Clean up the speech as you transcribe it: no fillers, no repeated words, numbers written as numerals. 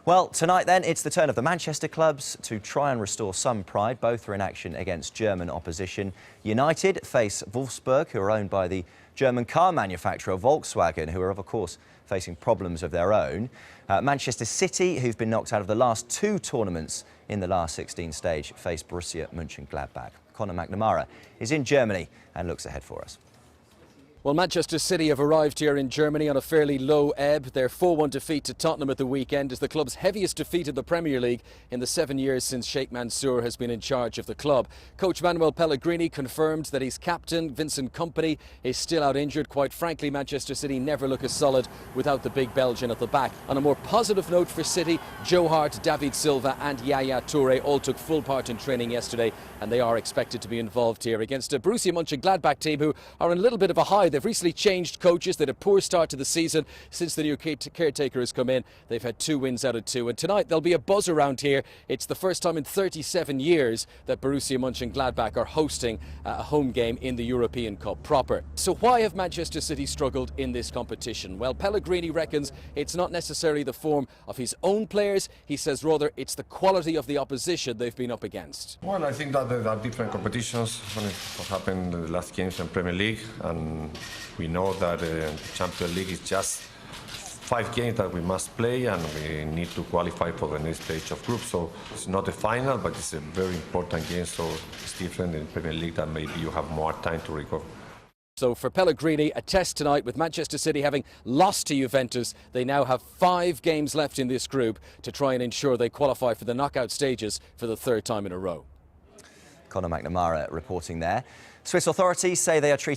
Well, tonight then, it's the turn of the Manchester clubs to try and restore some pride. Both are in action against German opposition. United face Wolfsburg, who are owned by the German car manufacturer Volkswagen, who are, of course, facing problems of their own. Manchester City, who've been knocked out of the last two tournaments in the last 16 stage, face Borussia Monchengladbach. Conor McNamara is in Germany and looks ahead for us. Well, Manchester City have arrived here in Germany on a fairly low ebb. Their 4-1 defeat to Tottenham at the weekend is the club's heaviest defeat in the Premier League in the 7 years since Sheikh Mansour has been in charge of the club. Coach Manuel Pellegrini confirmed that his captain, Vincent Kompany, is still out injured. Quite frankly, Manchester City never look as solid without the big Belgian at the back. On a more positive note for City, Joe Hart, David Silva and Yaya Toure all took full part in training yesterday, and they are expected to be involved here against a Borussia Mönchengladbach team who are in a little bit of a high. They've recently changed coaches. They had a poor start to the season. Since the new caretaker has come in, they've had 2 wins out of 2. And tonight there'll be a buzz around here. It's the first time in 37 years that Borussia Mönchengladbach are hosting a home game in the European Cup proper. So why have Manchester City struggled in this competition? Well, Pellegrini reckons it's not necessarily the form of his own players. He says rather it's the quality of the opposition they've been up against. Well, I think that there are different competitions. What happened in the last games in Premier League, and we know that the Champions League is just 5 games that we must play, and we need to qualify for the next stage of groups. So it's not the final, but it's a very important game. So it's different in Premier League that maybe you have more time to recover. So for Pellegrini, a test tonight with Manchester City having lost to Juventus. They now have 5 games left in this group to try and ensure they qualify for the knockout stages for the 3rd time in a row. Conor McNamara reporting there. Swiss authorities say they are treating